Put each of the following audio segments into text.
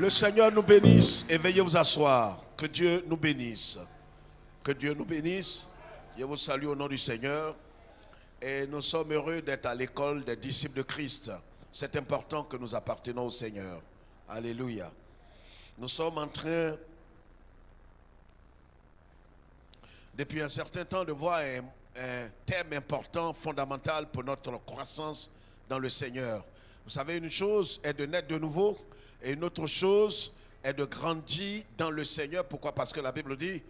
Le Seigneur nous bénisse et veuillez vous asseoir. Que Dieu nous bénisse. Que Dieu nous bénisse. Je vous salue au nom du Seigneur. Et nous sommes heureux d'être à l'école des disciples de Christ. C'est important que nous appartenons au Seigneur. Alléluia. Nous sommes en train, depuis un certain temps, de voir un thème important, fondamental pour notre croissance dans le Seigneur. Vous savez, une chose est de naître de nouveau et une autre chose est de grandir dans le Seigneur. Pourquoi? Parce que la Bible dit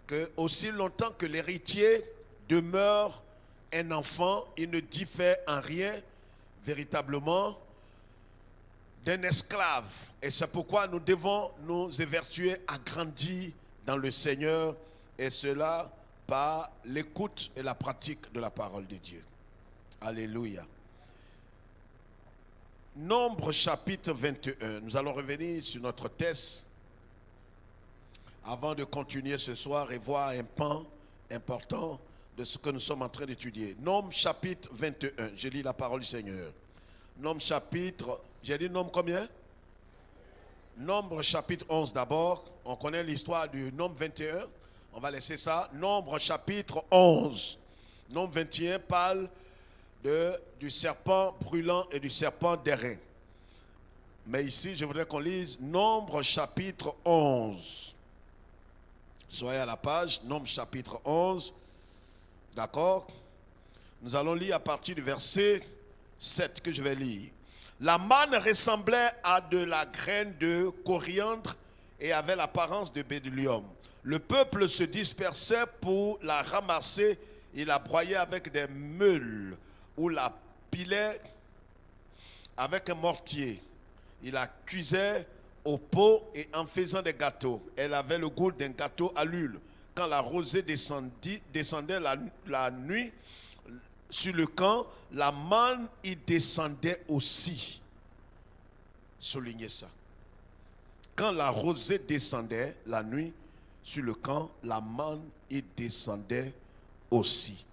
que aussi longtemps que l'héritier demeure un enfant, il ne diffère en rien véritablement d'un esclave. Et c'est pourquoi nous devons nous évertuer à grandir dans le Seigneur, et cela par l'écoute et la pratique de la parole de Dieu. Alléluia. Nombre chapitre 21. Nous allons revenir sur notre texte avant de continuer ce soir et voir un pan important de ce que nous sommes en train d'étudier. Nombre chapitre 21. Je lis la parole du Seigneur. Nombre chapitre, j'ai dit nombre combien? Nombre chapitre 11 d'abord. On connaît l'histoire du nombre 21. On va laisser ça. Nombre chapitre 11. Nombre 21 parle du serpent brûlant et du serpent d'airain. Mais ici, je voudrais qu'on lise Nombre chapitre 11. Soyez à la page, Nombre chapitre 11. D'accord? Nous allons lire à partir du verset 7 que je vais lire. La manne ressemblait à de la graine de coriandre et avait l'apparence de bédulium. Le peuple se dispersait pour la ramasser et la broyer avec des meules ou la pilait avec un mortier. Il la cuisait au pot et en faisant des gâteaux. Elle avait le goût d'un gâteau à l'huile. Quand la rosée descendait la nuit sur le camp, la manne y descendait aussi. Soulignez ça. Quand la rosée descendait la nuit sur le camp, la manne y descendait aussi.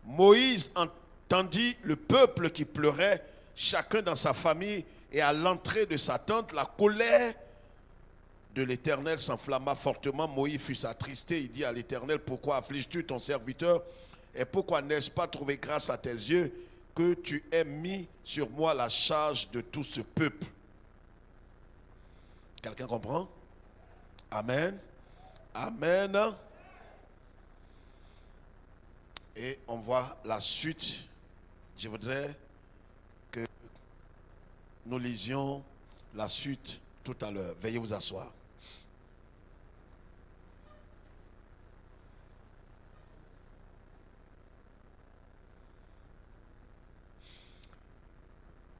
Moïse entendit le peuple qui pleurait, chacun dans sa famille, et à l'entrée de sa tente, la colère de l'Éternel s'enflamma fortement. Moïse fut attristé. Il dit à l'Éternel: pourquoi affliges-tu ton serviteur? Et pourquoi n'ai-je pas trouvé grâce à tes yeux que tu aies mis sur moi la charge de tout ce peuple? Quelqu'un comprend? Amen. Amen. Et on voit la suite. Je voudrais que nous lisions la suite tout à l'heure. Veuillez vous asseoir.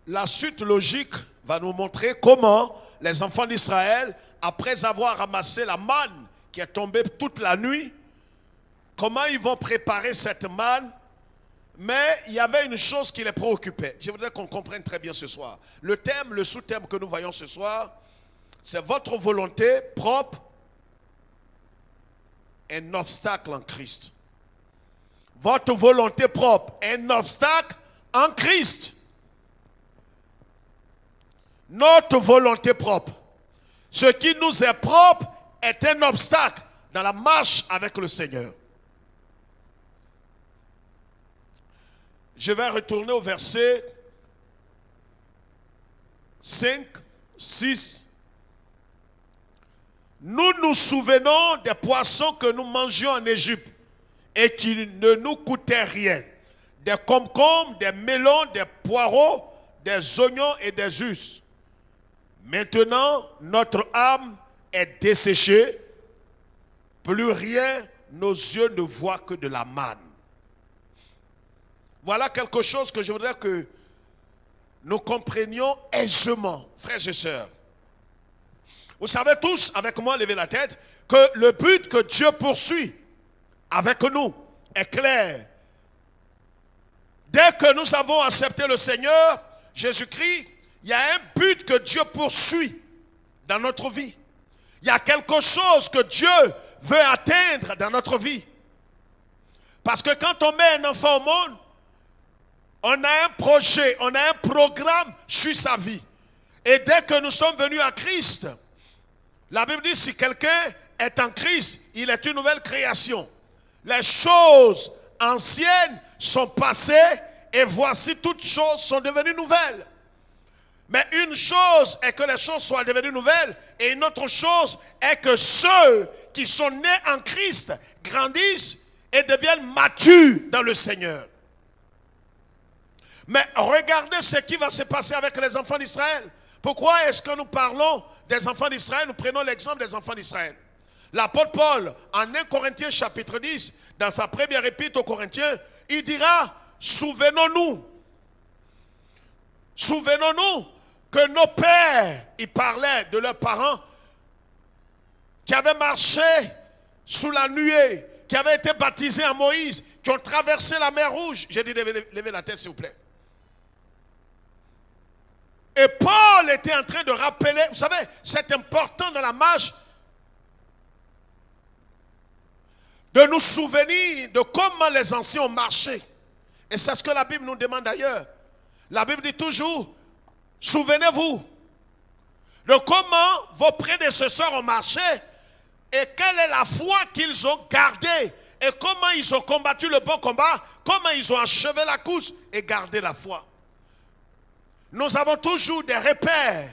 La suite logique va nous montrer comment les enfants d'Israël, après avoir ramassé la manne qui est tombée toute la nuit, comment ils vont préparer cette manne. Mais il y avait une chose qui les préoccupait. Je voudrais qu'on comprenne très bien ce soir. Le thème, le sous-thème que nous voyons ce soir, c'est votre volonté propre, un obstacle en Christ. Votre volonté propre, un obstacle en Christ. Notre volonté propre, ce qui nous est propre, est un obstacle dans la marche avec le Seigneur. Je vais retourner au verset 5, 6. Nous nous souvenons des poissons que nous mangions en Égypte et qui ne nous coûtaient rien. Des concombres, des melons, des poireaux, des oignons et des us. Maintenant, notre âme est desséchée. Plus rien, nos yeux ne voient que de la manne. Voilà quelque chose que je voudrais que nous comprenions aisément, frères et sœurs. Vous savez tous, avec moi, levez la tête, que le but que Dieu poursuit avec nous est clair. Dès que nous avons accepté le Seigneur, Jésus-Christ, il y a un but que Dieu poursuit dans notre vie. Il y a quelque chose que Dieu veut atteindre dans notre vie. Parce que quand on met un enfant au monde, on a un projet, on a un programme sur sa vie. Et dès que nous sommes venus à Christ, La Bible dit, si quelqu'un est en Christ, il est une nouvelle création. Les choses anciennes sont passées et voici toutes choses sont devenues nouvelles. Mais une chose est que les choses soient devenues nouvelles et une autre chose est que ceux qui sont nés en Christ grandissent et deviennent matures dans le Seigneur. Mais regardez ce qui va se passer avec les enfants d'Israël. Pourquoi est-ce que nous parlons des enfants d'Israël? Nous prenons l'exemple des enfants d'Israël. L'apôtre Paul, en 1 Corinthiens chapitre 10, dans sa première épître aux Corinthiens, il dira, souvenons-nous que nos pères, ils parlaient de leurs parents qui avaient marché sous la nuée, qui avaient été baptisés en Moïse, qui ont traversé la mer Rouge. J'ai dit, levez la tête s'il vous plaît. Et Paul était en train de rappeler, vous savez, c'est important dans la marche de nous souvenir de comment les anciens ont marché. Et c'est ce que la Bible nous demande d'ailleurs. La Bible dit toujours, souvenez-vous de comment vos prédécesseurs ont marché et quelle est la foi qu'ils ont gardée et comment ils ont combattu le bon combat, comment ils ont achevé la course et gardé la foi. Nous avons toujours des repères.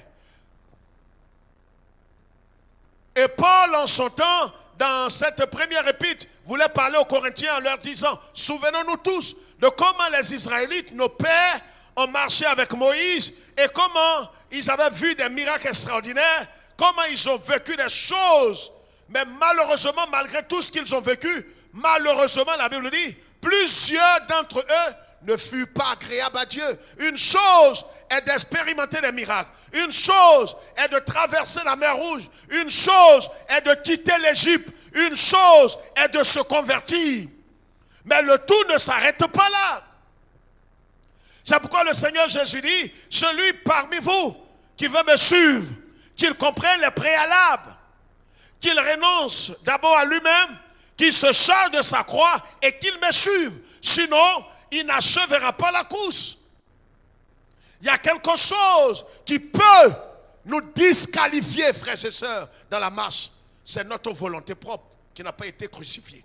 Et Paul, en son temps, dans cette première épître, voulait parler aux Corinthiens en leur disant, souvenons-nous tous de comment les Israélites, nos pères, ont marché avec Moïse et comment ils avaient vu des miracles extraordinaires, comment ils ont vécu des choses. Mais malheureusement, malgré tout ce qu'ils ont vécu, malheureusement, la Bible dit, plusieurs d'entre eux ne furent pas agréables à Dieu. Une chose est d'expérimenter des miracles. Une chose est de traverser la mer Rouge. Une chose est de quitter l'Égypte. Une chose est de se convertir. Mais le tout ne s'arrête pas là. C'est pourquoi le Seigneur Jésus dit, celui parmi vous qui veut me suivre, qu'il comprenne les préalables, qu'il renonce d'abord à lui-même, qu'il se charge de sa croix et qu'il me suive. Sinon, il n'achèvera pas la course. Il y a quelque chose qui peut nous disqualifier, frères et sœurs, dans la marche. C'est notre volonté propre qui n'a pas été crucifiée.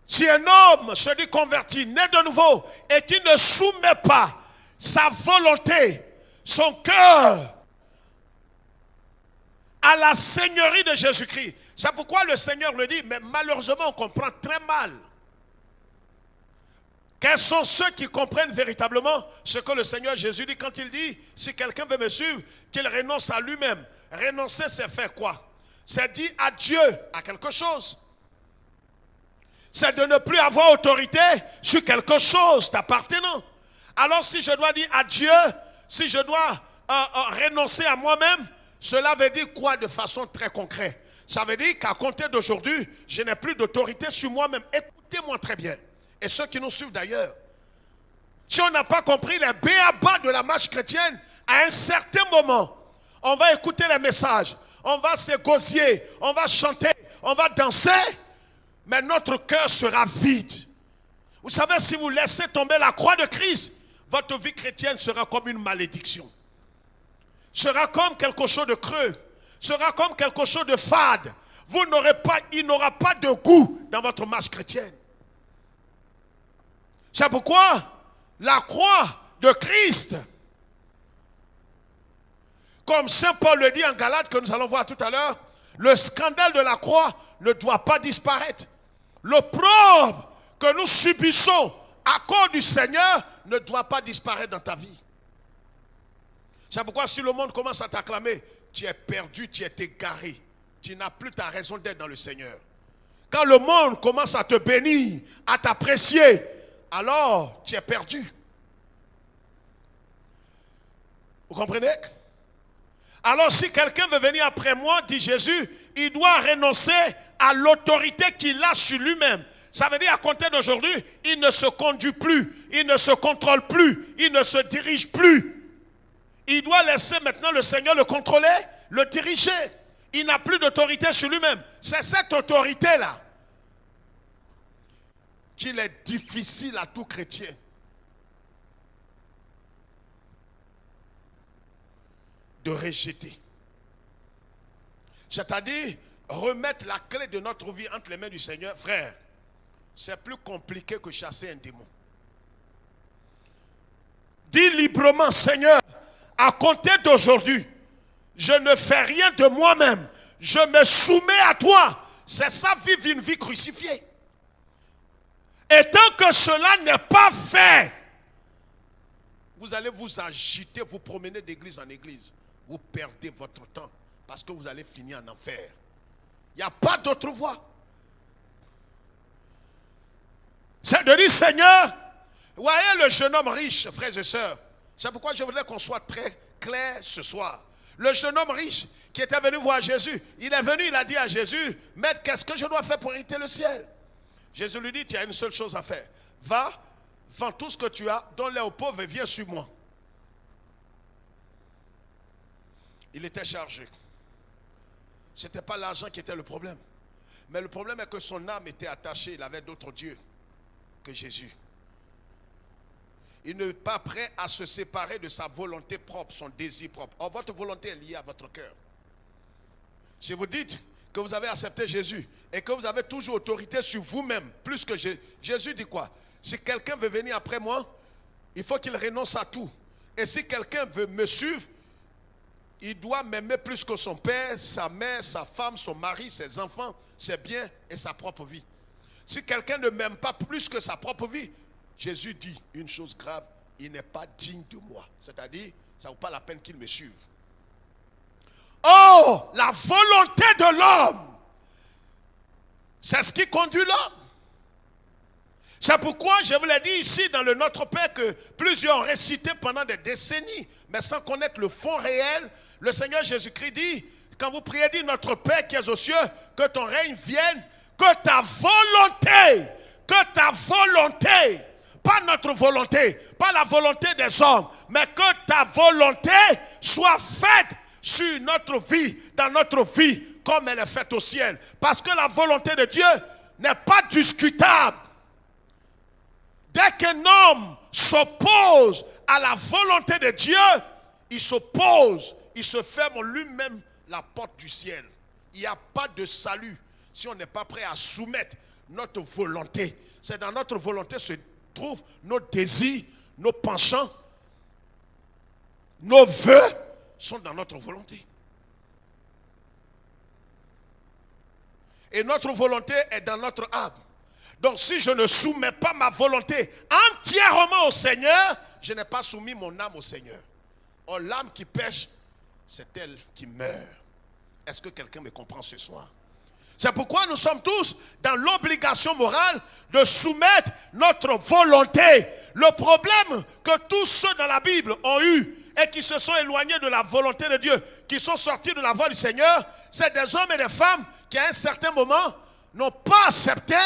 Si un homme se dit converti, né de nouveau, et qui ne soumet pas sa volonté, son cœur, à la seigneurie de Jésus-Christ, c'est pourquoi le Seigneur le dit, mais malheureusement on comprend très mal. Quels sont ceux qui comprennent véritablement ce que le Seigneur Jésus dit quand il dit, si quelqu'un veut me suivre, qu'il renonce à lui-même. Renoncer, c'est faire quoi? C'est dire adieu à quelque chose. C'est de ne plus avoir autorité sur quelque chose t'appartenant. Alors si je dois dire adieu, si je dois renoncer à moi-même, cela veut dire quoi de façon très concrète? Ça veut dire qu'à compter d'aujourd'hui, je n'ai plus d'autorité sur moi-même. Écoutez-moi très bien. Et ceux qui nous suivent d'ailleurs. Si on n'a pas compris les b.a.-ba de la marche chrétienne, à un certain moment, on va écouter les messages, on va s'égosier, on va chanter, on va danser, mais notre cœur sera vide. Vous savez, si vous laissez tomber la croix de Christ, votre vie chrétienne sera comme une malédiction. Sera comme quelque chose de creux, sera comme quelque chose de fade. Il n'aura pas de goût dans votre marche chrétienne. C'est pourquoi la croix de Christ, comme Saint Paul le dit en Galates, que nous allons voir tout à l'heure, le scandale de la croix ne doit pas disparaître. L'opprobre que nous subissons à cause du Seigneur ne doit pas disparaître dans ta vie. C'est pourquoi si le monde commence à t'acclamer, tu es perdu, tu es égaré. Tu n'as plus ta raison d'être dans le Seigneur. Quand le monde commence à te bénir, à t'apprécier, alors tu es perdu. Vous comprenez? Alors si quelqu'un veut venir après moi, dit Jésus, il doit renoncer à l'autorité qu'il a sur lui-même. Ça veut dire à compter d'aujourd'hui, il ne se conduit plus, il ne se contrôle plus, il ne se dirige plus. Il doit laisser maintenant le Seigneur le contrôler, le diriger. Il n'a plus d'autorité sur lui-même. C'est cette autorité-là qu'il est difficile à tout chrétien de rejeter. C'est-à-dire, remettre la clé de notre vie entre les mains du Seigneur, frère, c'est plus compliqué que chasser un démon. Dis librement, Seigneur, à compter d'aujourd'hui, je ne fais rien de moi-même. Je me soumets à toi. C'est ça, vivre une vie crucifiée. Et tant que cela n'est pas fait, vous allez vous agiter, vous promener d'église en église. Vous perdez votre temps parce que vous allez finir en enfer. Il n'y a pas d'autre voie. C'est de dire, Seigneur, voyez le jeune homme riche, frères et sœurs. C'est pourquoi je voudrais qu'on soit très clair ce soir. Le jeune homme riche qui était venu voir Jésus, il est venu, il a dit à Jésus, Maître, qu'est-ce que je dois faire pour hériter le ciel? Jésus lui dit, tu as une seule chose à faire. Va, vends tout ce que tu as, donne-les aux pauvres et viens sur moi. Il était chargé. Ce n'était pas l'argent qui était le problème. Mais le problème est que son âme était attachée, il avait d'autres dieux que Jésus. Il n'est pas prêt à se séparer de sa volonté propre, son désir propre. Or, votre volonté est liée à votre cœur. Si vous dites que vous avez accepté Jésus et que vous avez toujours autorité sur vous-même, plus que Jésus dit quoi? Si quelqu'un veut venir après moi, il faut qu'il renonce à tout. Et si quelqu'un veut me suivre, il doit m'aimer plus que son père, sa mère, sa femme, son mari, ses enfants, ses biens et sa propre vie. Si quelqu'un ne m'aime pas plus que sa propre vie, Jésus dit une chose grave, il n'est pas digne de moi. C'est-à-dire, ça ne vaut pas la peine qu'il me suive. Oh, la volonté de l'homme, c'est ce qui conduit l'homme. C'est pourquoi je vous l'ai dit ici dans le Notre Père que plusieurs ont récité pendant des décennies, mais sans connaître le fond réel. Le Seigneur Jésus-Christ dit, quand vous priez, dit Notre Père qui es aux cieux, que ton règne vienne, que ta volonté, pas notre volonté, pas la volonté des hommes, mais que ta volonté soit faite sur notre vie, dans notre vie, comme elle est faite au ciel. Parce que la volonté de Dieu n'est pas discutable. Dès qu'un homme s'oppose à la volonté de Dieu, il s'oppose, il se ferme lui-même la porte du ciel. Il n'y a pas de salut si on n'est pas prêt à soumettre notre volonté. C'est dans notre volonté se trouvent nos désirs, nos penchants, nos vœux sont dans notre volonté. Et notre volonté est dans notre âme. Donc si je ne soumets pas ma volonté entièrement au Seigneur, je n'ai pas soumis mon âme au Seigneur. Or l'âme qui pêche, c'est elle qui meurt. Est-ce que quelqu'un me comprend ce soir? C'est pourquoi nous sommes tous dans l'obligation morale de soumettre notre volonté. Le problème que tous ceux dans la Bible ont eu et qui se sont éloignés de la volonté de Dieu, qui sont sortis de la voie du Seigneur, c'est des hommes et des femmes qui à un certain moment n'ont pas accepté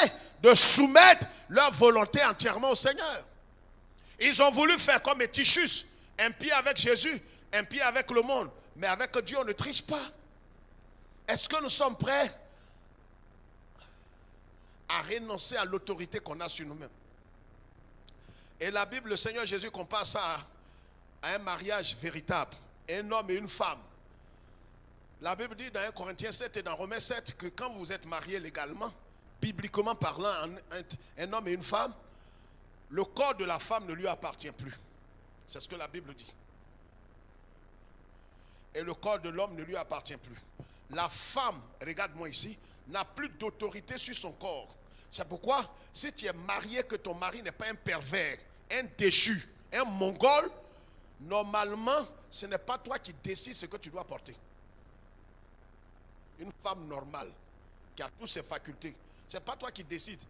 de soumettre leur volonté entièrement au Seigneur. Ils ont voulu faire comme Étichus, un pied avec Jésus, un pied avec le monde. Mais avec Dieu, on ne triche pas. Est-ce que nous sommes prêts à renoncer à l'autorité qu'on a sur nous-mêmes? Et la Bible, le Seigneur Jésus compare ça à un mariage véritable, un homme et une femme. La Bible dit dans 1 Corinthiens 7 et dans Romains 7 que quand vous êtes mariés légalement, bibliquement parlant, un homme et une femme, le corps de la femme ne lui appartient plus. C'est ce que la Bible dit. Et le corps de l'homme ne lui appartient plus. La femme, regarde-moi ici, n'a plus d'autorité sur son corps. C'est pourquoi, si tu es marié, que ton mari n'est pas un pervers, un déchu, un mongol, normalement, ce n'est pas toi qui décides ce que tu dois porter. Une femme normale, qui a toutes ses facultés, ce n'est pas toi qui décides.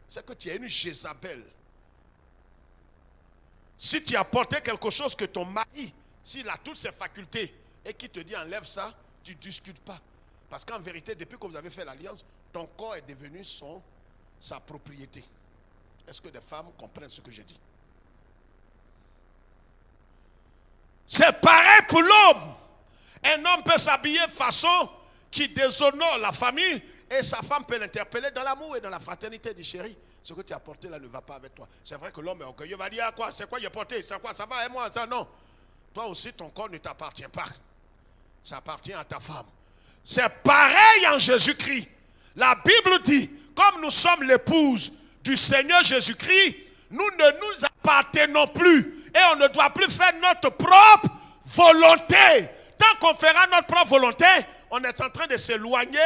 C'est que tu es une Jézabel. Si tu as porté quelque chose que ton mari, s'il a toutes ses facultés, et qui te dit enlève ça, tu ne discutes pas. Parce qu'en vérité, depuis que vous avez fait l'alliance, ton corps est devenu sa propriété. Est-ce que des femmes comprennent ce que je dis? C'est pareil pour l'homme. Un homme peut s'habiller de façon qui déshonore la famille et sa femme peut l'interpeller dans l'amour et dans la fraternité. Dit chérie, ce que tu as porté là ne va pas avec toi. C'est vrai que l'homme est orgueilleux, il va dire ah, quoi, c'est quoi j'ai porté, c'est quoi, ça va et moi, ça non. Toi aussi ton corps ne t'appartient pas. ça appartient à ta femme. C'est pareil en Jésus-Christ. La Bible dit, comme nous sommes l'épouse du Seigneur Jésus-Christ, nous ne nous appartenons plus et on ne doit plus faire notre propre volonté. Tant qu'on fera notre propre volonté, on est en train de s'éloigner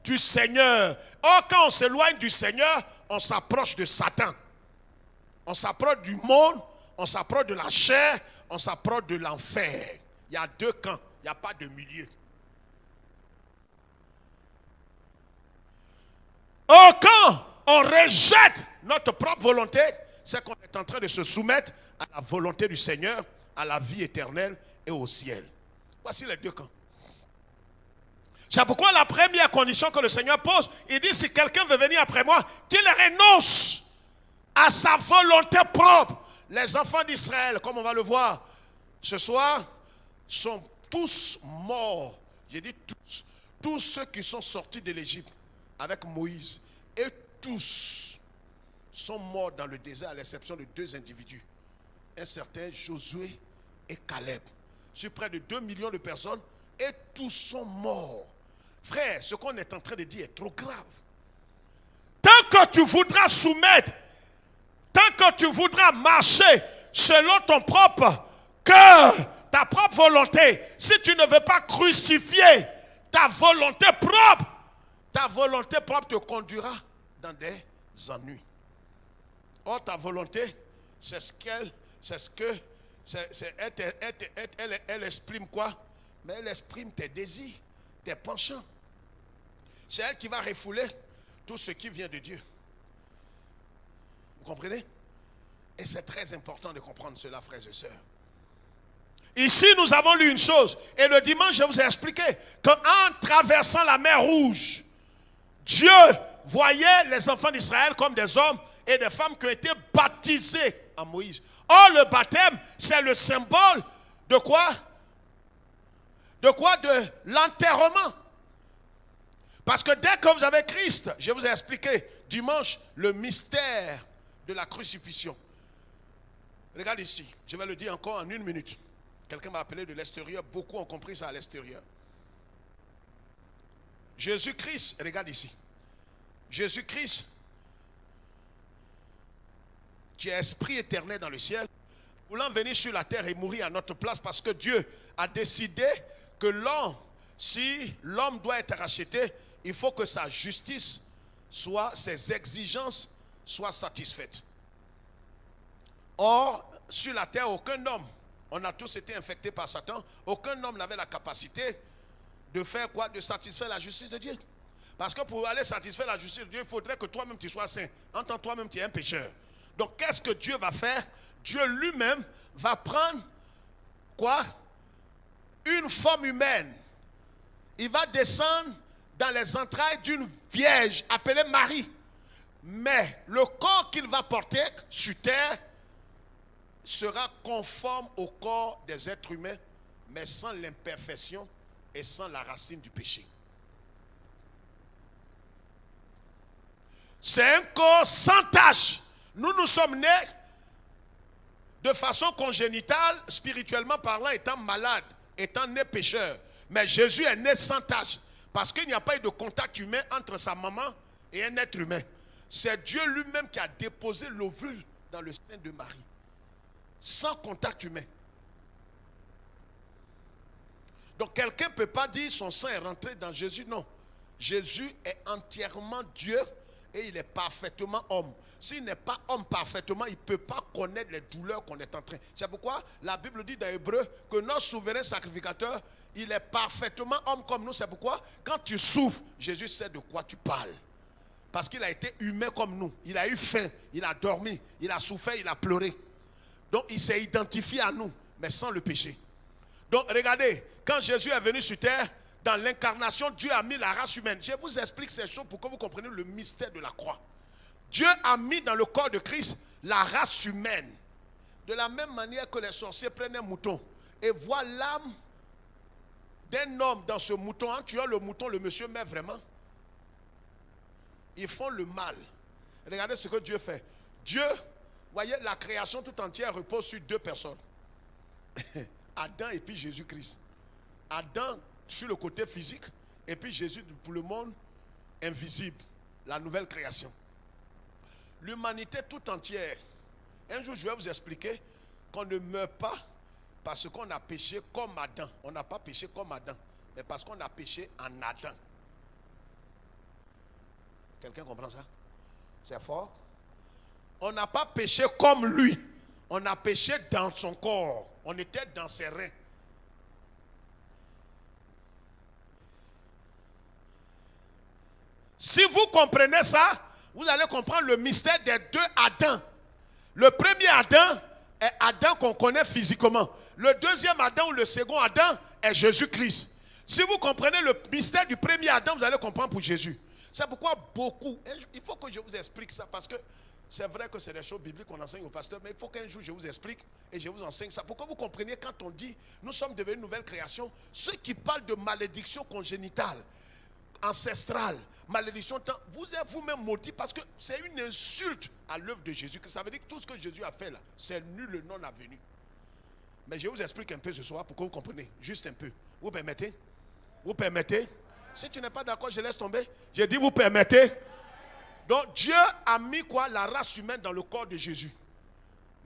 du Seigneur. Or, quand on s'éloigne du Seigneur, on s'approche de Satan. On s'approche du monde, on s'approche de la chair, on s'approche de l'enfer. Il y a deux camps, il n'y a pas de milieu. Or, quand on rejette notre propre volonté, c'est qu'on est en train de se soumettre à la volonté du Seigneur, à la vie éternelle et au ciel. Voici les deux camps. C'est pourquoi la première condition que le Seigneur pose, il dit, si quelqu'un veut venir après moi, qu'il renonce à sa volonté propre. Les enfants d'Israël, comme on va le voir ce soir, sont tous morts. J'ai dit tous. Tous ceux qui sont sortis de l'Égypte avec Moïse, et tous sont morts dans le désert à l'exception de deux individus. Un certain Josué et Caleb. Sur près de 2 millions de personnes, et tous sont morts. Frère, ce qu'on est en train de dire est trop grave. Tant que tu voudras soumettre, tant que tu voudras marcher selon ton propre cœur, ta propre volonté, si tu ne veux pas crucifier ta volonté propre te conduira dans des ennuis. Or, ta volonté, elle exprime quoi? Mais elle exprime tes désirs, tes penchants. C'est elle qui va refouler tout ce qui vient de Dieu. Vous comprenez? Et c'est très important de comprendre cela, frères et sœurs. Ici, nous avons lu une chose. Et le dimanche, je vous ai expliqué qu'en traversant la mer Rouge, Dieu voyait les enfants d'Israël comme des hommes et des femmes qui ont été baptisés en Moïse. Or, le baptême, c'est le symbole de quoi? De quoi? De l'enterrement. Parce que dès que vous avez Christ, je vous ai expliqué dimanche le mystère de la crucifixion. Regarde ici, je vais le dire encore en 1 minute. Quelqu'un m'a appelé de l'extérieur, beaucoup ont compris ça à l'extérieur. Jésus-Christ, regarde ici. Jésus-Christ, qui est esprit éternel dans le ciel, voulant venir sur la terre et mourir à notre place parce que Dieu a décidé que l'homme, si l'homme doit être racheté, il faut que sa justice soit, ses exigences soient satisfaites. Or, sur la terre, aucun homme, on a tous été infectés par Satan, aucun homme n'avait la capacité de faire quoi? De satisfaire la justice de Dieu. Parce que pour aller satisfaire la justice de Dieu, il faudrait que toi-même tu sois saint. En tant que toi-même tu es un pécheur. Donc qu'est-ce que Dieu va faire? Dieu lui-même va prendre quoi? Une forme humaine. Il va descendre dans les entrailles d'une vierge appelée Marie. Mais le corps qu'il va porter sur terre sera conforme au corps des êtres humains, mais sans l'imperfection et sans la racine du péché. C'est un corps sans tache. Nous sommes nés de façon congénitale, spirituellement parlant, étant malades, étant nés pécheurs. Mais Jésus est né sans tache, parce qu'il n'y a pas eu de contact humain entre sa maman et un être humain. C'est Dieu lui-même qui a déposé l'ovule dans le sein de Marie, sans contact humain. Donc quelqu'un ne peut pas dire son sang est rentré dans Jésus. Non. Jésus est entièrement Dieu et il est parfaitement homme. S'il n'est pas homme parfaitement, il ne peut pas connaître les douleurs qu'on est en train. C'est pourquoi la Bible dit dans Hébreu que notre souverain sacrificateur, il est parfaitement homme comme nous. C'est pourquoi quand tu souffres, Jésus sait de quoi tu parles. Parce qu'il a été humain comme nous. Il a eu faim, il a dormi, il a souffert, il a pleuré. Donc il s'est identifié à nous, mais sans le péché. Donc regardez, quand Jésus est venu sur terre, dans l'incarnation, Dieu a mis la race humaine. Je vous explique ces choses pour que vous compreniez le mystère de la croix. Dieu a mis dans le corps de Christ la race humaine. De la même manière que les sorciers prennent un mouton et voient l'âme d'un homme dans ce mouton. En tuant le mouton, le monsieur meurt vraiment. Ils font le mal. Regardez ce que Dieu fait. Dieu, voyez, la création tout entière repose sur 2 personnes. Adam et puis Jésus-Christ. Adam sur le côté physique, et puis Jésus pour le monde invisible, la nouvelle création. L'humanité tout entière. Un jour, je vais vous expliquer qu'on ne meurt pas parce qu'on a péché comme Adam. On n'a pas péché comme Adam, mais parce qu'on a péché en Adam. Quelqu'un comprend ça? C'est fort. On n'a pas péché comme lui. On a péché dans son corps. On était dans ses reins. Si vous comprenez ça, vous allez comprendre le mystère des deux Adams. Le premier Adam est Adam qu'on connaît physiquement. Le deuxième Adam ou le second Adam est Jésus-Christ. Si vous comprenez le mystère du premier Adam, vous allez comprendre pour Jésus. C'est pourquoi beaucoup, il faut que je vous explique ça, parce que c'est vrai que c'est des choses bibliques qu'on enseigne aux pasteurs, mais il faut qu'un jour je vous explique et je vous enseigne ça. Pour que vous compreniez quand on dit nous sommes devenus une nouvelle création, ceux qui parlent de malédiction congénitale, ancestrale, malédiction, vous êtes vous-même maudit parce que c'est une insulte à l'œuvre de Jésus. Ça veut dire que tout ce que Jésus a fait là, c'est nul le non avenu. Mais je vous explique un peu ce soir pour que vous compreniez, juste un peu. Vous permettez? Vous permettez? Si tu n'es pas d'accord, je laisse tomber. J'ai dit vous permettez. Donc Dieu a mis quoi? La race humaine dans le corps de Jésus.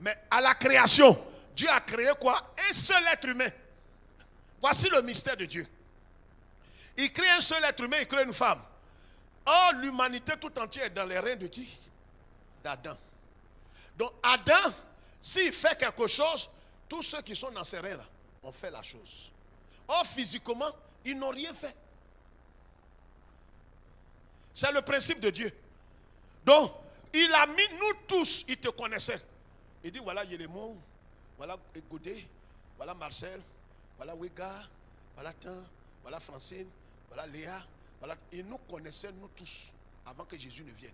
Mais à la création, Dieu a créé quoi? Un seul être humain. Voici le mystère de Dieu. Il crée un seul être humain, il crée une femme. Or, l'humanité tout entière est dans les reins de qui? D'Adam. Donc Adam, s'il fait quelque chose, tous ceux qui sont dans ces reins-là ont fait la chose. Or, physiquement, ils n'ont rien fait. C'est le principe de Dieu. Donc, il a mis nous tous, il te connaissait. Il dit, voilà Yélémon, voilà Godé, voilà Marcel, voilà Wega, voilà Tan, voilà Francine, voilà Léa. Voilà. Il nous connaissait nous tous avant que Jésus ne vienne.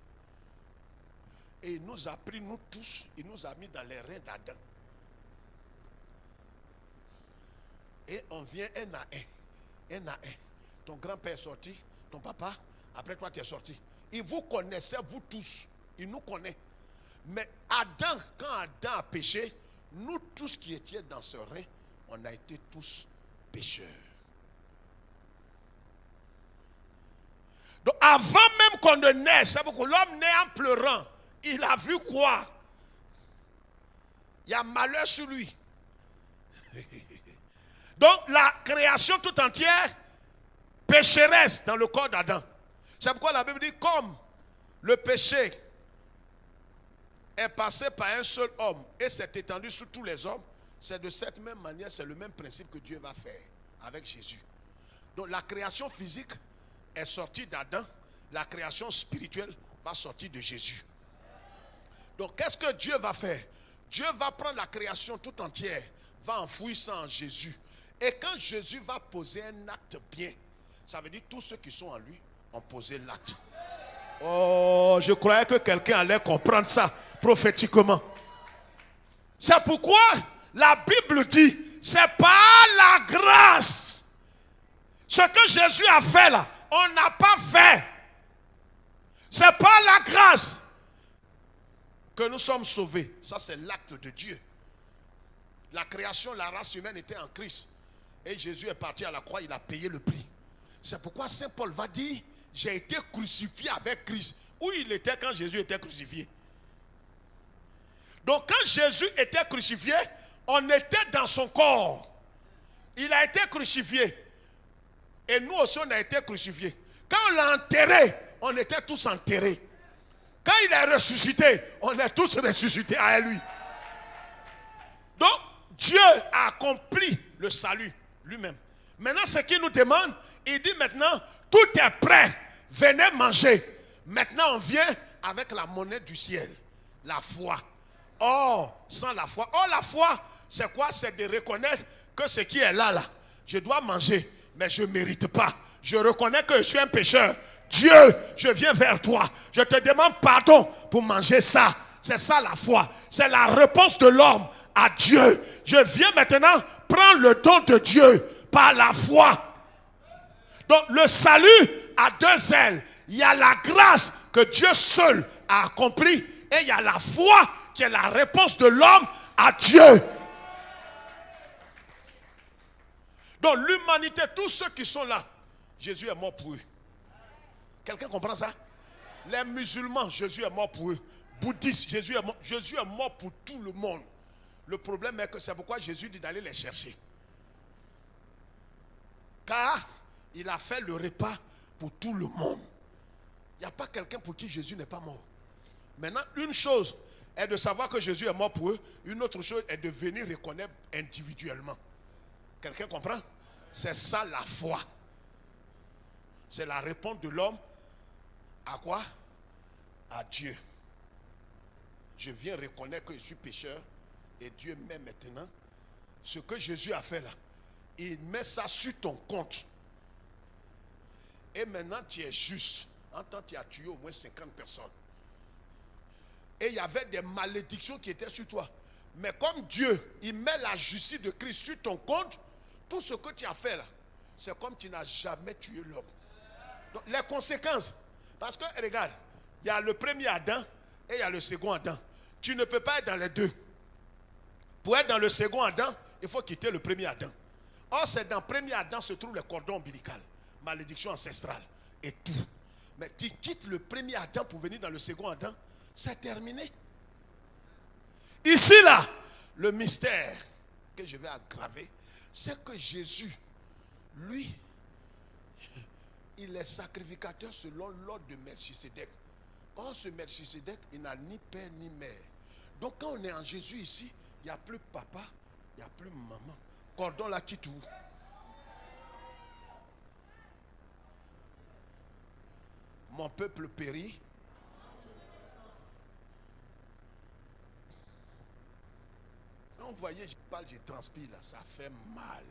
Et il nous a pris nous tous, il nous a mis dans les reins d'Adam. Et on vient un à un. Ton grand-père est sorti, ton papa, après toi tu es sorti. Il vous connaissait, vous tous. Il nous connaît. Mais Adam, quand Adam a péché, nous tous qui étions dans ce rein, on a été tous pécheurs. Donc avant même qu'on ne naisse, c'est pourquoi l'homme naît en pleurant. Il a vu quoi? Il y a malheur sur lui. Donc la création tout entière pécheresse dans le corps d'Adam. C'est pourquoi la Bible dit comme le péché est passé par un seul homme et s'est étendu sur tous les hommes, c'est de cette même manière, c'est le même principe que Dieu va faire avec Jésus. Donc la création physique est sortie d'Adam, la création spirituelle va sortir de Jésus. Donc qu'est-ce que Dieu va faire? Dieu va prendre la création tout entière, va enfouir ça en Jésus. Et quand Jésus va poser un acte bien, ça veut dire tous ceux qui sont en lui ont posé l'acte. Oh, je croyais que quelqu'un allait comprendre ça prophétiquement. C'est pourquoi la Bible dit, c'est par la grâce. Ce que Jésus a fait là, on n'a pas fait. C'est par la grâce que nous sommes sauvés. Ça, c'est l'acte de Dieu. La création, la race humaine était en Christ. Et Jésus est parti à la croix, il a payé le prix. C'est pourquoi Saint Paul va dire, j'ai été crucifié avec Christ. Où il était quand Jésus était crucifié? Donc quand Jésus était crucifié, on était dans son corps. Il a été crucifié. Et nous aussi on a été crucifiés. Quand on l'a enterré, on était tous enterrés. Quand il est ressuscité, on est tous ressuscités à lui. Donc Dieu a accompli le salut lui-même. Maintenant ce qu'il nous demande, il dit maintenant, tout est prêt, venez manger. Maintenant on vient avec la monnaie du ciel, la foi. Or, sans la foi, la foi, c'est quoi? C'est de reconnaître que ce qui est là, je dois manger, mais je ne mérite pas. Je reconnais que je suis un pécheur. Dieu, je viens vers toi. Je te demande pardon pour manger ça. C'est ça la foi. C'est la réponse de l'homme à Dieu. Je viens maintenant prendre le don de Dieu par la foi. Donc le salut a deux ailes. Il y a la grâce que Dieu seul a accomplie et il y a la foi qui est la réponse de l'homme à Dieu. Donc l'humanité, tous ceux qui sont là, Jésus est mort pour eux. Quelqu'un comprend ça? Les musulmans, Jésus est mort pour eux. Bouddhistes, Jésus est mort pour tout le monde. Le problème est que c'est pourquoi Jésus dit d'aller les chercher. Car il a fait le repas pour tout le monde. Il n'y a pas quelqu'un pour qui Jésus n'est pas mort. Maintenant, une chose est de savoir que Jésus est mort pour eux. Une autre chose est de venir reconnaître individuellement. Quelqu'un comprend? C'est ça la foi. C'est la réponse de l'homme à quoi? À Dieu. Je viens reconnaître que je suis pécheur et Dieu m'aime maintenant. Ce que Jésus a fait là, il met ça sur ton compte. Et maintenant tu es juste. En tant que tu as tué au moins 50 personnes. Et il y avait des malédictions qui étaient sur toi. Mais comme Dieu, il met la justice de Christ sur ton compte, tout ce que tu as fait là, c'est comme tu n'as jamais tué l'homme. Donc les conséquences, parce que regarde, il y a le premier Adam et il y a le second Adam. Tu ne peux pas être dans les deux. Pour être dans le second Adam, il faut quitter le premier Adam. Or, c'est dans le premier Adam se trouve le cordon ombilical, malédiction ancestrale et tout. Mais tu quittes le premier Adam pour venir dans le second Adam, c'est terminé. Ici, là, le mystère que je vais aggraver, c'est que Jésus, lui, il est sacrificateur selon l'ordre de Melchisédek. Or, ce Melchisédek, il n'a ni père ni mère. Donc, quand on est en Jésus ici, il n'y a plus papa, il n'y a plus maman. Cordon là quitte où? Mon peuple périt. Quand vous voyez, je parle, je transpire là, ça fait mal.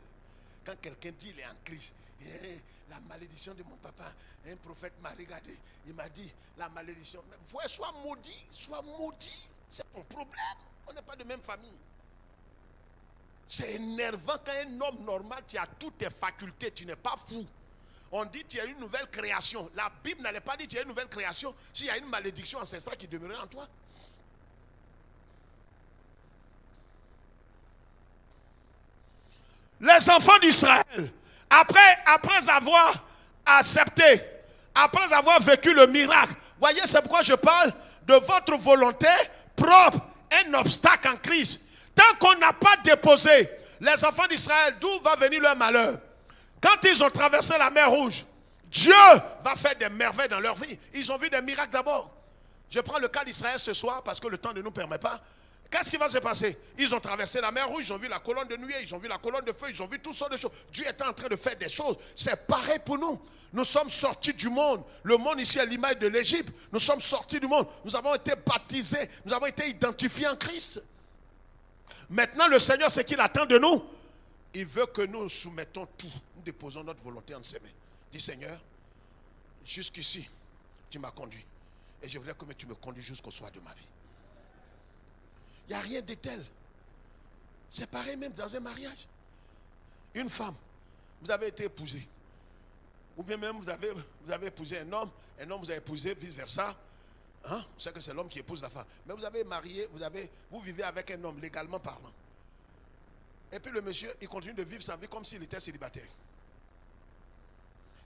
Quand quelqu'un dit il est en crise, la malédiction de mon papa, un prophète m'a regardé, il m'a dit la malédiction. Mais voyez, sois maudit, c'est ton problème. On n'est pas de même famille. C'est énervant quand un homme normal, tu as toutes tes facultés, tu n'es pas fou. On dit tu as une nouvelle création. La Bible n'allait pas dire tu as une nouvelle création s'il y a une malédiction ancestrale qui demeurait en toi. Les enfants d'Israël, après avoir accepté, après avoir vécu le miracle, voyez, c'est pourquoi je parle de votre volonté propre, un obstacle en Christ. Tant qu'on n'a pas déposé les enfants d'Israël, d'où va venir leur malheur? Quand ils ont traversé la mer Rouge, Dieu va faire des merveilles dans leur vie. Ils ont vu des miracles d'abord. Je prends le cas d'Israël ce soir parce que le temps ne nous permet pas. Qu'est-ce qui va se passer? Ils ont traversé la mer Rouge, ils ont vu la colonne de nuée, ils ont vu la colonne de feu, ils ont vu toutes sortes de choses. Dieu est en train de faire des choses. C'est pareil pour nous. Nous sommes sortis du monde. Le monde ici est l'image de l'Égypte. Nous sommes sortis du monde. Nous avons été baptisés. Nous avons été identifiés en Christ. Maintenant, le Seigneur, ce qu'il attend de nous, il veut que nous soumettons tout. Nous déposons notre volonté en ses mains. Dis Seigneur, jusqu'ici, tu m'as conduit. Et je voudrais que tu me conduis jusqu'au soir de ma vie. Il n'y a rien de tel. C'est pareil même dans un mariage. Une femme, vous avez été épousée. Ou bien même vous avez épousé un homme vous avez épousé, vice-versa. Hein? Vous savez que c'est l'homme qui épouse la femme. Mais vous avez marié, vous vivez avec un homme, légalement parlant. Et puis le monsieur, il continue de vivre sa vie comme s'il était célibataire.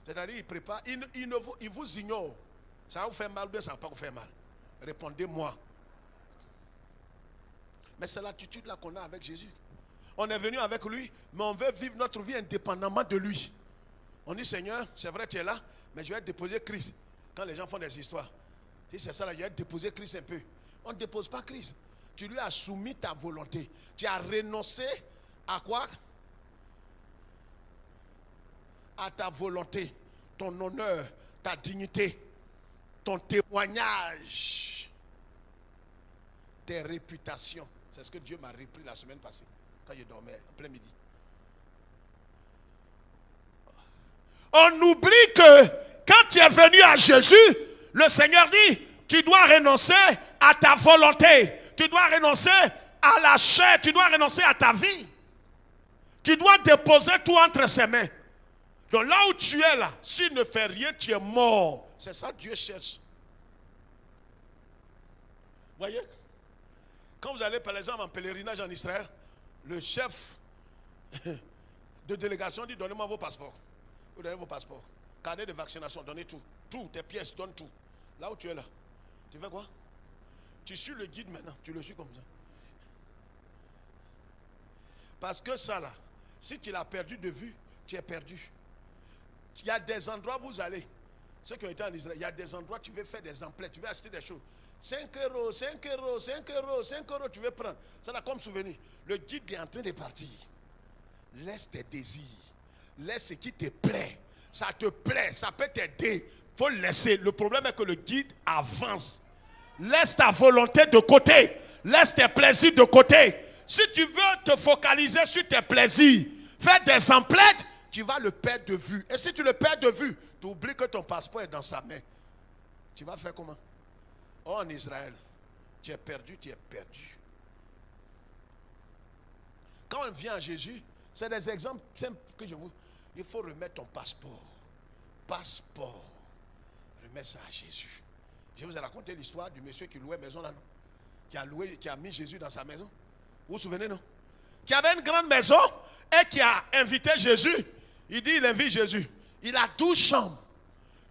C'est-à-dire, il prépare, il vous ignore. Ça va vous faire mal ou bien ça ne va pas vous faire mal? Répondez-moi. Mais c'est l'attitude là qu'on a avec Jésus. On est venu avec lui, mais on veut vivre notre vie indépendamment de lui. On dit Seigneur, c'est vrai tu es là, mais je vais déposer Christ. Quand les gens font des histoires, si c'est ça là, je vais déposer Christ un peu. On ne dépose pas Christ. Tu lui as soumis ta volonté. Tu as renoncé à quoi? À ta volonté, ton honneur, ta dignité, ton témoignage, tes réputations. C'est ce que Dieu m'a repris la semaine passée, quand je dormais en plein midi. On oublie que quand tu es venu à Jésus, le Seigneur dit, tu dois renoncer à ta volonté, tu dois renoncer à la chair, tu dois renoncer à ta vie. Tu dois déposer tout entre ses mains. Donc là où tu es là, s'il ne fait rien, tu es mort. C'est ça que Dieu cherche. Voyez? Quand vous allez par exemple en pèlerinage en Israël, le chef, de délégation, dit donnez-moi vos passeports. Vous donnez vos passeports. Carnet de vaccination, donnez tout. Tout, tes pièces, donne tout. Là où tu es là. Tu fais quoi? Tu suis le guide maintenant. Tu le suis comme ça. Parce que ça là, si tu l'as perdu de vue, tu es perdu. Il y a des endroits où vous allez. Ceux qui ont été en Israël, il y a des endroits où tu veux faire des emplettes, tu veux acheter des choses. 5 euros, 5 euros, 5 euros, 5 euros, tu veux prendre. Ça là comme souvenir. Le guide est en train de partir. Laisse tes désirs. Laisse ce qui te plaît. Ça te plaît, ça peut t'aider. Il faut le laisser. Le problème est que le guide avance. Laisse ta volonté de côté. Laisse tes plaisirs de côté. Si tu veux te focaliser sur tes plaisirs, faire des emplettes, tu vas le perdre de vue. Et si tu le perds de vue, tu oublies que ton passeport est dans sa main. Tu vas faire comment? Oh, en Israël, tu es perdu, tu es perdu. Quand on vient à Jésus, c'est des exemples simples que je vous... Il faut remettre ton passeport. Passeport. Remets ça à Jésus. Je vous ai raconté l'histoire du monsieur qui louait maison là, non? Qui a mis Jésus dans sa maison. Vous vous souvenez, non? Qui avait une grande maison et qui a invité Jésus. Il dit, il invite Jésus. Il a 12 chambres.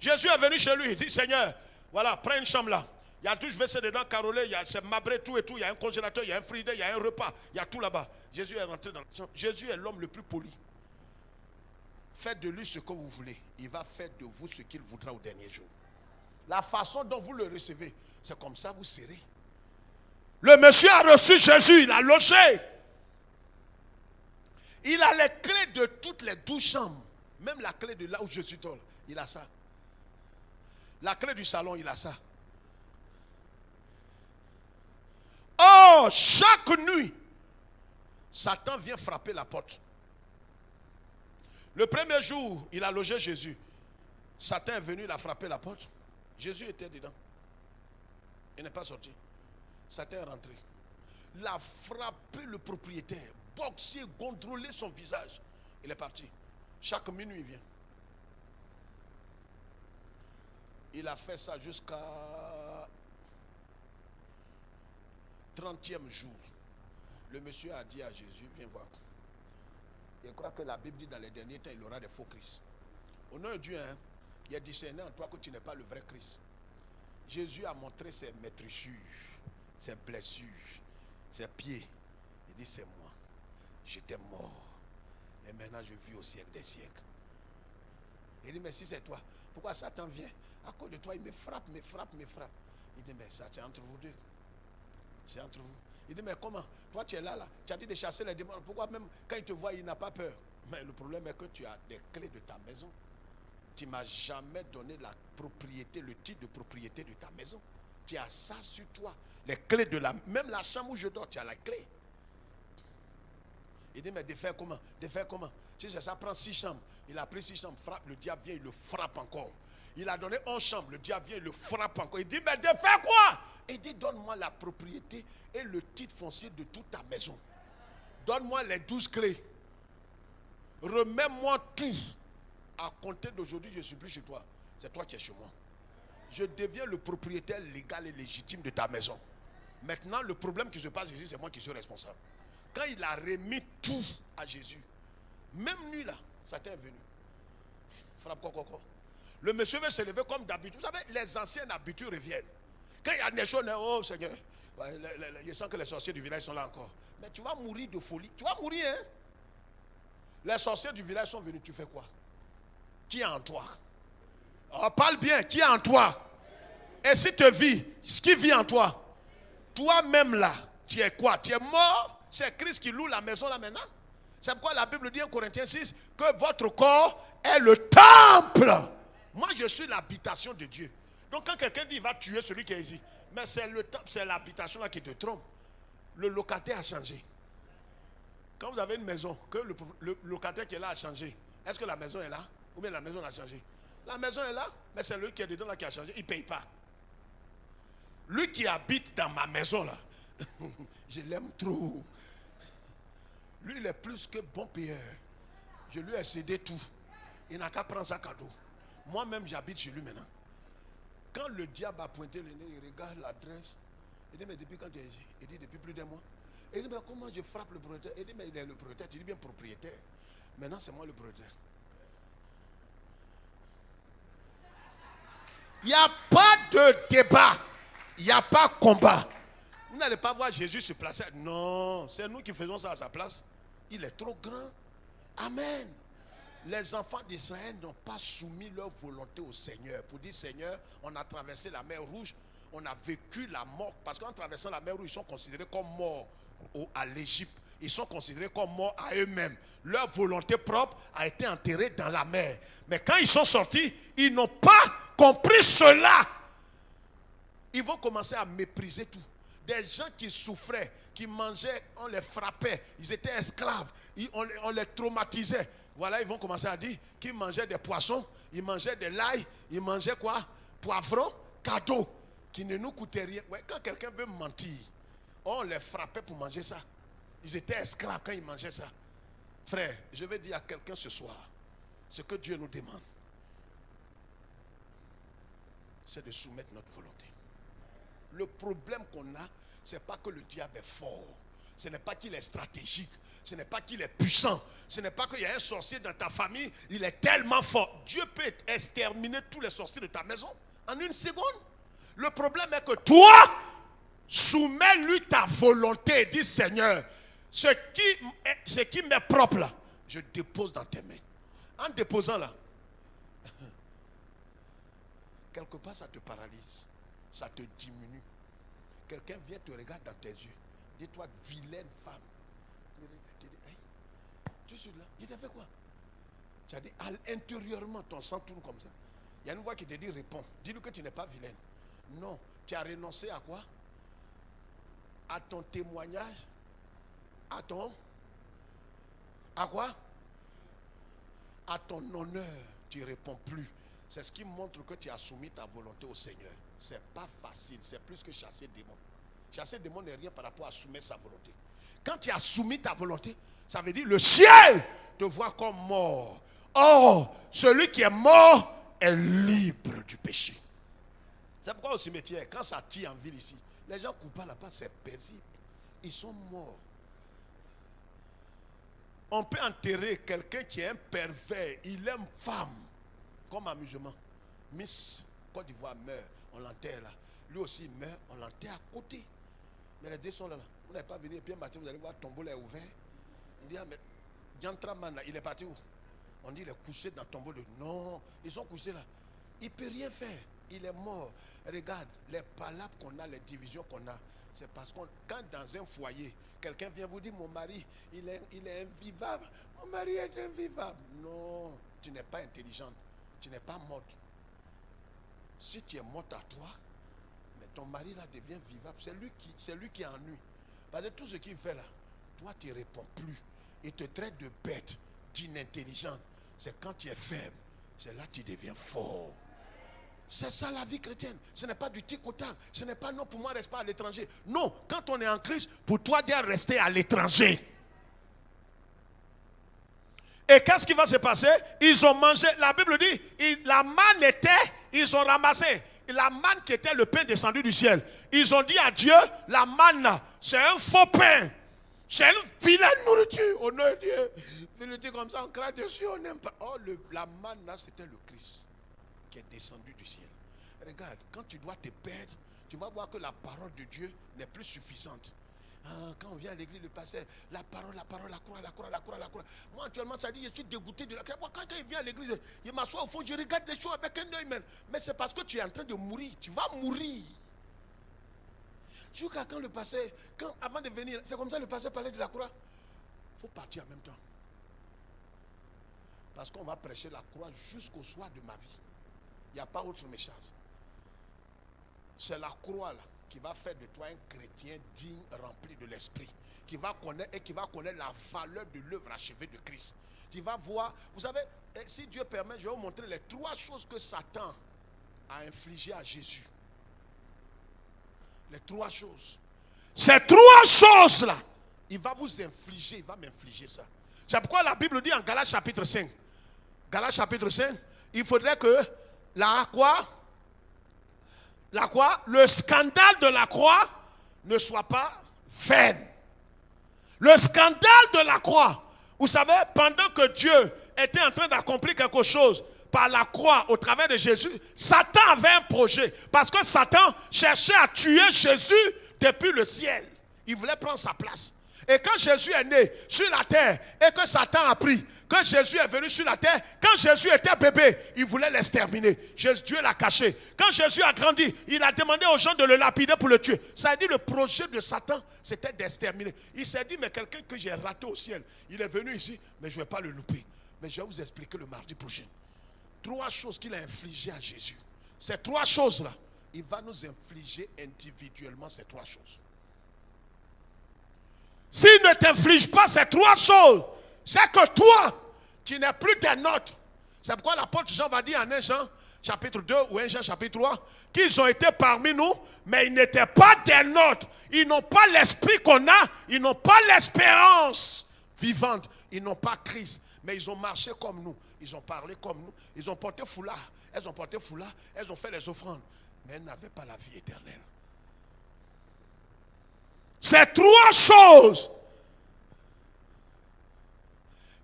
Jésus est venu chez lui. Il dit, Seigneur, voilà, prends une chambre là. Il y a 12 WC dedans, carrelé, il y a mabré, tout et tout. Il y a un congélateur, il y a un frigidaire, il y a un repas. Il y a tout là-bas. Jésus est rentré dans la chambre. Jésus est l'homme le plus poli. Faites de lui ce que vous voulez. Il va faire de vous ce qu'il voudra au dernier jour. La façon dont vous le recevez, c'est comme ça vous serez. Le monsieur a reçu Jésus, il a logé. Il a les clés de toutes les 12 chambres. Même la clé de là où Jésus dort, il a ça. La clé du salon, il a ça. Oh, chaque nuit, Satan vient frapper la porte. Le premier jour, il a logé Jésus. Satan est venu, il a frappé la porte. Jésus était dedans. Il n'est pas sorti. Satan est rentré. Il a frappé le propriétaire, boxé, contrôlé son visage. Il est parti. Chaque minuit, il vient. Il a fait ça jusqu'à 30e jour. Le monsieur a dit à Jésus, viens voir. Je crois que la Bible dit dans les derniers temps, il y aura des faux Christ. Au nom de Dieu, hein, il a discerné en toi que tu n'es pas le vrai Christ. Jésus a montré ses maîtrissures, ses blessures, ses pieds. Il dit, c'est moi. J'étais mort. Et maintenant, je vis au siècle des siècles. Il dit, mais si c'est toi, pourquoi Satan vient? À cause de toi, il me frappe, me frappe, me frappe. Il dit, mais ça, c'est entre vous deux. C'est entre vous. Il dit, mais comment? Toi, tu es là. Tu as dit de chasser les démons. Pourquoi même quand il te voit, il n'a pas peur? Mais le problème est que tu as des clés de ta maison. Tu ne m'as jamais donné la propriété, le titre de propriété de ta maison. Tu as ça sur toi. Les clés de la... Même la chambre où je dors, tu as la clé. Il dit, mais de faire comment? De faire comment? Si ça prend 6 chambres. Il a pris 6 chambres, frappe, le diable vient, il le frappe encore. Il a donné 11 chambres, le diable vient, il le frappe encore. Il dit, mais de faire quoi? Il dit, donne-moi la propriété et le titre foncier de toute ta maison. Donne-moi les 12 clés. Remets-moi tout. À compter d'aujourd'hui, je ne suis plus chez toi. C'est toi qui es chez moi. Je deviens le propriétaire légal et légitime de ta maison. Maintenant, le problème qui se passe ici, c'est moi qui suis responsable. Quand il a remis tout à Jésus, même nuit là, Satan est venu. Frappe quoi. Le monsieur veut se lever comme d'habitude. Vous savez, les anciennes habitudes reviennent. Quand il y a des choses, oh Seigneur, je sens que les sorciers du village sont là encore. Mais tu vas mourir de folie. Tu vas mourir, hein? Les sorciers du village sont venus, tu fais quoi? Qui est en toi? Oh, parle bien, qui est en toi? Et si tu vis, ce qui vit en toi, toi-même là, tu es quoi? Tu es mort? C'est Christ qui loue la maison là maintenant. C'est pourquoi la Bible dit en Corinthiens 6 que votre corps est le temple. Moi, je suis l'habitation de Dieu. Donc, quand quelqu'un dit il va tuer celui qui est ici, mais c'est le temple, c'est l'habitation là qui te trompe. Le locataire a changé. Quand vous avez une maison, que le locataire qui est là a changé, est-ce que la maison est là? Ou bien la maison a changé? La maison est là, mais c'est lui qui est dedans là qui a changé. Il ne paye pas. Lui qui habite dans ma maison là, je l'aime trop. Lui, il est plus que bon payeur. Je lui ai cédé tout. Il n'a qu'à prendre sa cadeau. Moi-même, j'habite chez lui maintenant. Quand le diable a pointé le nez, il regarde l'adresse. Il dit, mais depuis quand tu es ici? Il dit, depuis plus d'un mois. Il dit, mais comment je frappe le propriétaire? Il dit, mais il est le propriétaire. Il dit, bien propriétaire. Maintenant, c'est moi le brodeur. Il n'y a pas de débat. Il n'y a pas de combat. Vous n'allez pas voir Jésus se placer. Non, c'est nous qui faisons ça à sa place. Il est trop grand. Amen. Les enfants d'Israël n'ont pas soumis leur volonté au Seigneur. Pour dire, Seigneur, on a traversé la mer Rouge, on a vécu la mort. Parce qu'en traversant la mer Rouge, ils sont considérés comme morts à l'Égypte. Ils sont considérés comme morts à eux-mêmes. Leur volonté propre a été enterrée dans la mer. Mais quand ils sont sortis, ils n'ont pas compris cela. Ils vont commencer à mépriser tout. Des gens qui souffraient, qui mangeaient, on les frappait, ils étaient esclaves, on les traumatisait. Voilà, ils vont commencer à dire qu'ils mangeaient des poissons, ils mangeaient de l'ail, ils mangeaient quoi? Poivrons, cadeaux, qui ne nous coûtaient rien. Ouais, quand quelqu'un veut mentir, on les frappait pour manger ça. Ils étaient esclaves quand ils mangeaient ça. Frère, je vais dire à quelqu'un ce soir, ce que Dieu nous demande, c'est de soumettre notre volonté. Le problème qu'on a, ce n'est pas que le diable est fort. Ce n'est pas qu'il est stratégique. Ce n'est pas qu'il est puissant. Ce n'est pas qu'il y a un sorcier dans ta famille. Il est tellement fort. Dieu peut exterminer tous les sorciers de ta maison en une seconde. Le problème est que toi, soumets-lui ta volonté. Dis, Seigneur, ce qui m'est propre là, je dépose dans tes mains. En déposant là, quelque part ça te paralyse. Ça te diminue. Quelqu'un vient te regarder dans tes yeux. Dis-toi, vilaine femme. Tu dis, hey, tu suis là. Il t'a fait quoi? Tu as dit, intérieurement, ton sang tourne comme ça. Il y a une voix qui te dit, réponds. Dis-lui que tu n'es pas vilaine. Non. Tu as renoncé à quoi? À ton témoignage. À quoi? À ton honneur. Tu ne réponds plus. C'est ce qui montre que tu as soumis ta volonté au Seigneur. C'est pas facile, c'est plus que chasser des démons. Chasser des démons n'est rien par rapport à soumettre sa volonté. Quand tu as soumis ta volonté, ça veut dire le ciel te voit comme mort. Or, celui qui est mort est libre du péché. C'est pourquoi au cimetière, quand ça tire en ville ici, les gens ne courent pas là-bas, c'est paisible. Ils sont morts. On peut enterrer quelqu'un qui est un pervers, il aime femme, comme amusement. Miss Côte d'Ivoire meurt, on l'enterre là. Lui aussi meurt, on l'enterre à côté. Mais les deux sont là. Vous n'avez pas venu et puis un matin vous allez voir, ton tombeau est ouvert. On dit, ah mais Diantraman là, il est parti où? On dit, il est couché dans le tombeau de... Non, ils sont couchés là. Il ne peut rien faire. Il est mort. Regarde, les palabres qu'on a, les divisions qu'on a, c'est parce que quand dans un foyer, quelqu'un vient vous dire, mon mari, il est invivable. Mon mari est invivable. Non, tu n'es pas intelligente. Tu n'es pas morte. Si tu es morte à toi, mais ton mari là devient vivable. C'est lui qui ennuie. Parce que tout ce qu'il fait là, toi tu ne réponds plus. Il te traite de bête, d'inintelligente. C'est quand tu es faible, c'est là que tu deviens fort. C'est ça la vie chrétienne. Ce n'est pas du tic-au-tac. Ce n'est pas non, pour moi, reste pas à l'étranger. Non, quand on est en Christ, pour toi, doit rester à l'étranger. Et qu'est-ce qui va se passer? Ils ont mangé, la Bible dit, la manne était, ils ont ramassé. La manne qui était le pain descendu du ciel. Ils ont dit à Dieu, la manne, c'est un faux pain. C'est une vilaine nourriture. On a Dieu. Il nous dit comme ça, on craint dessus, on n'aime pas. Oh, la manne là, c'était le Christ qui est descendu du ciel. Regarde, quand tu dois te perdre, tu vas voir que la parole de Dieu n'est plus suffisante. Quand on vient à l'église, le pasteur, la parole, la croix. Moi, actuellement, ça dit, je suis dégoûté de la croix. Quand il vient à l'église, il m'assoit au fond, je regarde les choses avec un œil même. Mais c'est parce que tu es en train de mourir. Tu vas mourir. Jusqu'à quand le pasteur, avant de venir, c'est comme ça le pasteur parlait de la croix. Il faut partir en même temps. Parce qu'on va prêcher la croix jusqu'au soir de ma vie. Il n'y a pas autre méchance. C'est la croix là qui va faire de toi un chrétien digne, rempli de l'esprit, qui va connaître la valeur de l'œuvre achevée de Christ. Tu vas voir, vous savez, si Dieu permet, je vais vous montrer les 3 choses que Satan a infligées à Jésus. Les 3 choses. Ces 3 choses là, il va vous infliger, il va m'infliger ça. C'est pourquoi la Bible dit en Galates chapitre 5. Galates chapitre 5, il faudrait que la croix, le scandale de la croix ne soit pas vain. Le scandale de la croix, Vous savez, pendant que Dieu était en train d'accomplir quelque chose par la croix au travers de Jésus, Satan avait un projet. Parce que Satan cherchait à tuer Jésus depuis le ciel. Il voulait prendre sa place. Et quand Jésus est né sur la terre et que Satan a pris, que Jésus est venu sur la terre, quand Jésus était bébé, il voulait l'exterminer. Dieu l'a caché. Quand Jésus a grandi, il a demandé aux gens de le lapider pour le tuer. Ça a dit le projet de Satan, c'était d'exterminer. Il s'est dit, mais quelqu'un que j'ai raté au ciel, il est venu ici, mais je ne vais pas le louper. Mais je vais vous expliquer le mardi prochain. 3 choses qu'il a infligées à Jésus. Ces 3 choses-là, il va nous infliger individuellement ces 3 choses. S'il ne t'inflige pas ces 3 choses, c'est que toi, tu n'es plus des nôtres. C'est pourquoi l'apôtre Jean va dire en 1 Jean chapitre 2 ou 1 Jean chapitre 3 qu'ils ont été parmi nous, mais ils n'étaient pas des nôtres. Ils n'ont pas l'esprit qu'on a, ils n'ont pas l'espérance vivante, ils n'ont pas Christ, mais ils ont marché comme nous, ils ont parlé comme nous, ils ont porté foulard, elles ont porté foulard, elles ont fait les offrandes, mais elles n'avaient pas la vie éternelle. Ces 3 choses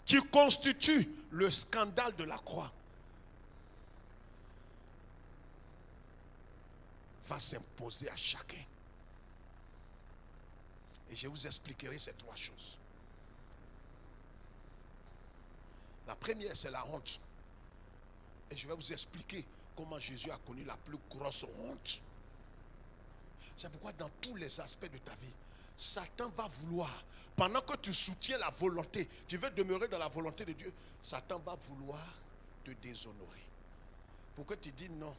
qui constituent le scandale de la croix va s'imposer à chacun. Et je vous expliquerai ces 3 choses. La première, c'est la honte. Et je vais vous expliquer comment Jésus a connu la plus grosse honte. C'est pourquoi dans tous les aspects de ta vie, Satan va vouloir, pendant que tu soutiens la volonté, tu veux demeurer dans la volonté de Dieu, Satan va vouloir te déshonorer. Pour que tu dis non.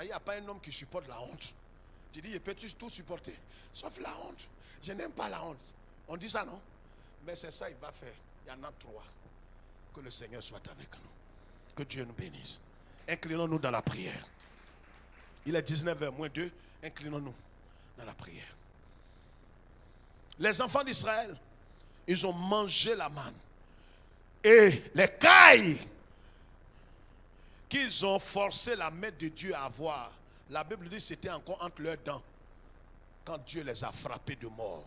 Il n'y a pas un homme qui supporte la honte. Tu dis, il peut tout supporter, sauf la honte. Je n'aime pas la honte. On dit ça, non? Mais c'est ça qu'il va faire. Il y en a 3. Que le Seigneur soit avec nous. Que Dieu nous bénisse. Inclinons-nous dans la prière. Il est 19h moins 2. Inclinons-nous dans la prière. Les enfants d'Israël, ils ont mangé la manne. Et les cailles qu'ils ont forcé la main de Dieu à avoir, la Bible dit que c'était encore entre leurs dents quand Dieu les a frappés de mort.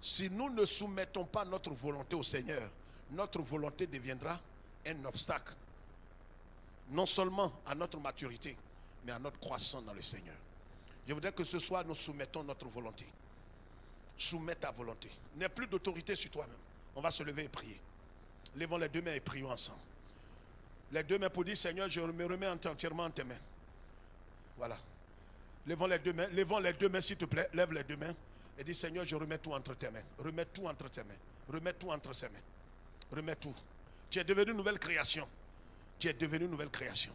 Si nous ne soumettons pas notre volonté au Seigneur, notre volonté deviendra un obstacle. Non seulement à notre maturité, mais à notre croissance dans le Seigneur. Je voudrais que ce soir nous soumettons notre volonté. Soumets ta volonté. N'aie plus d'autorité sur toi-même. On va se lever et prier. Levons les 2 mains et prions ensemble. Les 2 mains pour dire, Seigneur, je me remets entièrement en tes mains. Voilà. Levons les 2 mains. Levons les 2 mains, s'il te plaît. Lève les 2 mains. Et dis, Seigneur, je remets tout entre tes mains. Remets tout entre tes mains. Remets tout entre ses mains. Remets tout. Tu es devenu une nouvelle création. Tu es devenu une nouvelle création.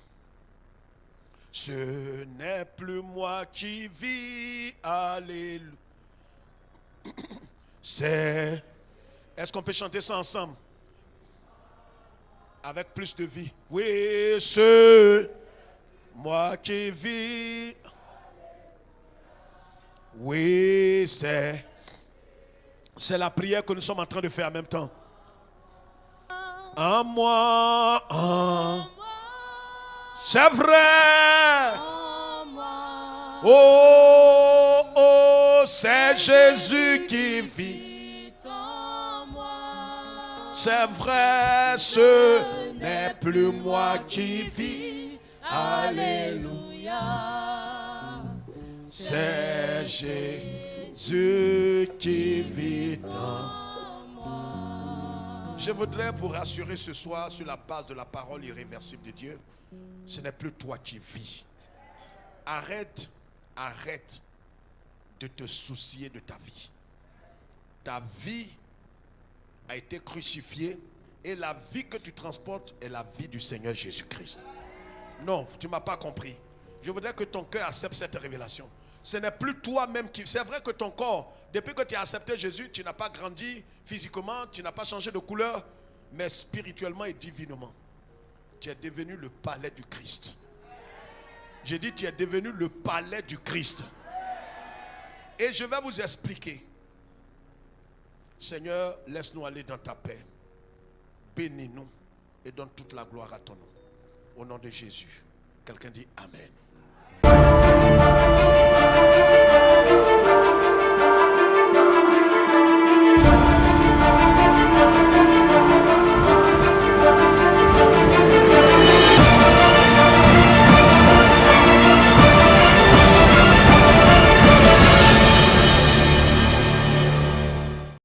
Ce n'est plus moi qui vis. Alléluia. C'est... Est-ce qu'on peut chanter ça ensemble? Avec plus de vie. Oui, c'est moi qui vis. Oui, c'est la prière que nous sommes en train de faire en même temps. En moi, c'est vrai. Oh, oh, c'est Jésus qui vit. C'est vrai, ce n'est plus moi qui vis. Alléluia. C'est Jésus qui vit en moi. Je voudrais vous rassurer ce soir sur la base de la parole irréversible de Dieu. Ce n'est plus toi qui vis. Arrête de te soucier de ta vie. Ta vie a été crucifiée et la vie que tu transportes est la vie du Seigneur Jésus-Christ. Non, tu ne m'as pas compris. Je voudrais que ton cœur accepte cette révélation. Ce n'est plus toi-même qui... C'est vrai que ton corps, depuis que tu as accepté Jésus, tu n'as pas grandi physiquement, tu n'as pas changé de couleur, mais spirituellement et divinement, tu es devenu le palais du Christ. J'ai dit, tu es devenu le palais du Christ. Et je vais vous expliquer. Seigneur, laisse-nous aller dans ta paix. Bénis-nous et donne toute la gloire à ton nom. Au nom de Jésus. Quelqu'un dit Amen.